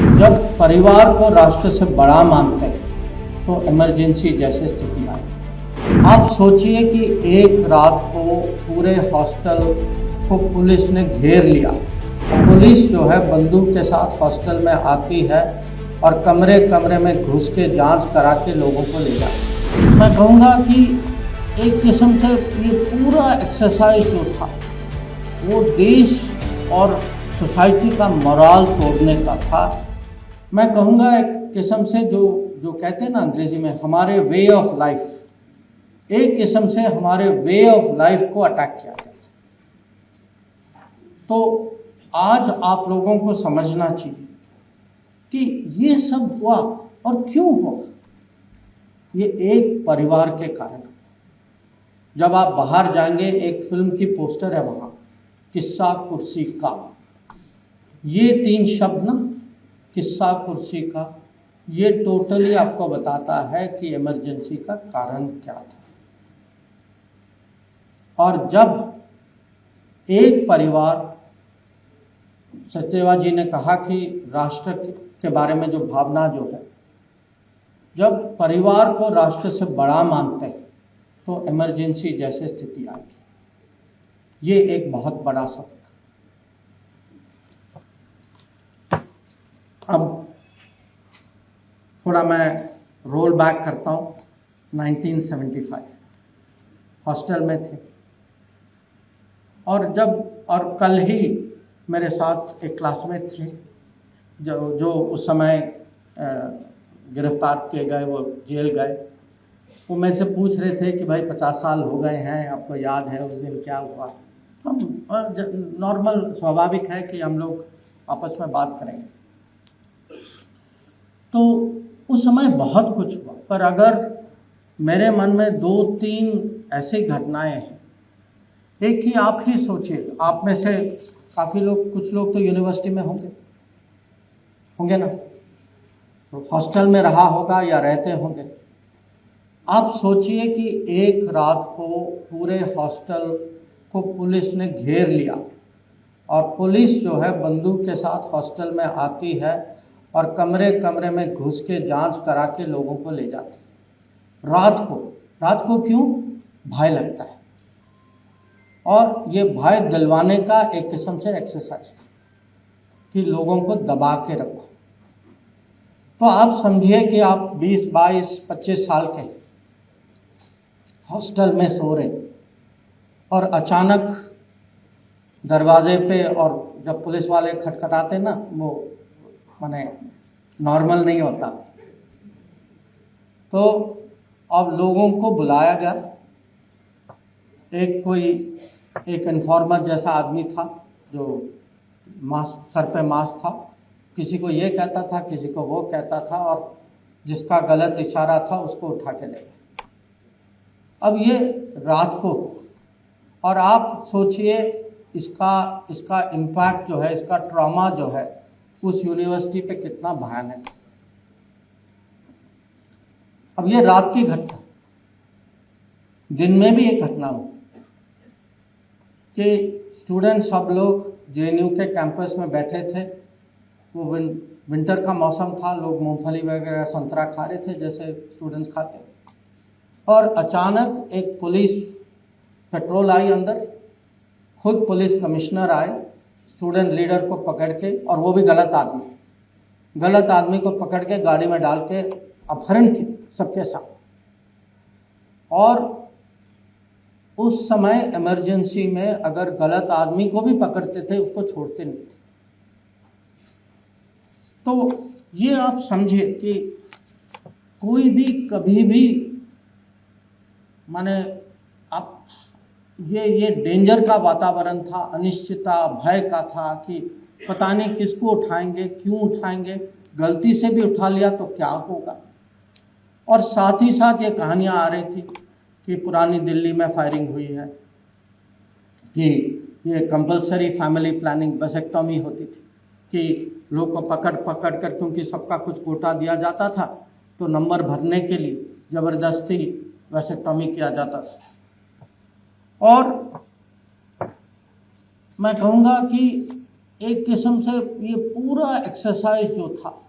जब परिवार को राष्ट्र से बड़ा मानते हैं तो इमरजेंसी जैसे स्थिति आई। आप सोचिए कि एक रात को पूरे हॉस्टल को पुलिस ने घेर लिया। पुलिस जो है बंदूक के साथ हॉस्टल में आती है और कमरे कमरे में घुस के जांच करा के लोगों को ले जाती है। मैं कहूँगा कि एक किस्म से ये पूरा एक्सरसाइज जो था वो देश और सोसाइटी का मोरल तोड़ने का था। मैं कहूँगा एक किस्म से जो कहते हैं ना अंग्रेजी में हमारे वे ऑफ लाइफ, एक किस्म से हमारे वे ऑफ लाइफ को अटैक किया गया था। तो आज आप लोगों को समझना चाहिए कि ये सब हुआ और क्यों हुआ। ये एक परिवार के कारण। जब आप बाहर जाएंगे, एक फिल्म की पोस्टर है वहाँ, किस्सा कुर्सी का, ये 3 शब्द ना, किस्सा कुर्सी का, ये टोटली आपको बताता है कि इमरजेंसी का कारण क्या था। और जब एक परिवार, सचदेवा जी ने कहा कि राष्ट्र के बारे में जो भावना जो है, जब परिवार को राष्ट्र से बड़ा मानते हैं तो इमरजेंसी जैसे स्थिति आएगी। ये एक बहुत बड़ा सबक। अब थोड़ा मैं रोल बैक करता हूँ। 1975 हॉस्टल में थे और कल ही मेरे साथ एक क्लासमेट थे जो उस समय गिरफ्तार किए गए, वो जेल गए। वो मेरे से पूछ रहे थे कि भाई 50 साल हो गए हैं, आपको याद है उस दिन क्या हुआ। हम नॉर्मल स्वाभाविक है कि हम लोग आपस में बात करेंगे। तो उस समय बहुत कुछ हुआ, पर अगर मेरे मन में 2-3 ऐसी घटनाएं हैं। एक ही आप ही सोचिए, आप में से काफ़ी लोग, कुछ लोग तो यूनिवर्सिटी में होंगे ना, तो हॉस्टल में रहा होगा या रहते होंगे। आप सोचिए कि एक रात को पूरे हॉस्टल को पुलिस ने घेर लिया और पुलिस जो है बंदूक के साथ हॉस्टल में आती है और कमरे कमरे में घुस के जांच करा के लोगों को ले जाती है। रात को क्यों? भय लगता है, और ये भय दिलवाने का एक किस्म से एक्सरसाइज था कि लोगों को दबा के रखो। तो आप समझिए कि आप 20, 22, 25 साल के हॉस्टल में सो रहे और अचानक दरवाजे पे, और जब पुलिस वाले खटखटाते ना, वो माने नॉर्मल नहीं होता। तो अब लोगों को बुलाया गया। एक इन्फॉर्मर जैसा आदमी था जो मास्क, सर पे मास्क था, किसी को ये कहता था, किसी को वो कहता था, और जिसका गलत इशारा था उसको उठा के ले गया। अब ये रात को, और आप सोचिए इसका इम्पैक्ट जो है, इसका ट्रॉमा जो है उस यूनिवर्सिटी पे कितना भयानक है। अब ये रात की घटना, दिन में भी एक घटना हुई कि स्टूडेंट सब लोग जेएनयू के कैंपस में बैठे थे। वो विंटर का मौसम था, लोग मूंगफली वगैरह संतरा खा रहे थे जैसे स्टूडेंट्स खाते। और अचानक एक पुलिस पेट्रोल आई अंदर, खुद पुलिस कमिश्नर आए स्टूडेंट लीडर को पकड़ के, और वो भी गलत आदमी को पकड़ के गाड़ी में डाल के अपहरण किया सबके साथ। और उस समय इमरजेंसी में अगर गलत आदमी को भी पकड़ते थे, उसको छोड़ते नहीं थे। तो ये आप समझिए कि कोई भी कभी भी, माने आप ये डेंजर का वातावरण था, अनिश्चितता, भय का था कि पता नहीं किसको उठाएंगे, क्यों उठाएंगे, गलती से भी उठा लिया तो क्या होगा। और साथ ही साथ ये कहानियां आ रही थी कि पुरानी दिल्ली में फायरिंग हुई है, कि ये कंपलसरी फैमिली प्लानिंग वैसेक्टॉमी होती थी कि लोग को पकड़ कर, क्योंकि सबका कुछ कोटा दिया जाता था, तो नंबर भरने के लिए ज़बरदस्ती वैसेक्टॉमी किया जाता था। और मैं कहूँगा कि एक किस्म से ये पूरा एक्सरसाइज जो था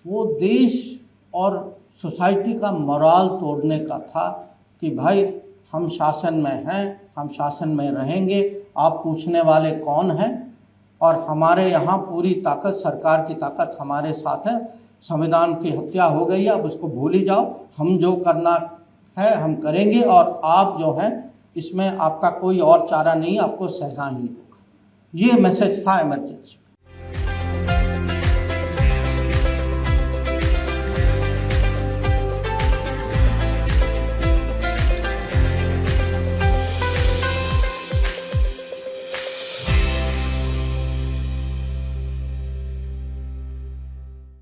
वो देश और सोसाइटी का मोराल तोड़ने का था कि भाई हम शासन में हैं, हम शासन में रहेंगे, आप पूछने वाले कौन हैं, और हमारे यहाँ पूरी ताकत, सरकार की ताकत हमारे साथ है। संविधान की हत्या हो गई है, अब उसको भूल ही जाओ, हम जो करना है हम करेंगे, और आप जो हैं इसमें आपका कोई और चारा नहीं, आपको सहना ही होगा। ये मैसेज था इमरजेंसी।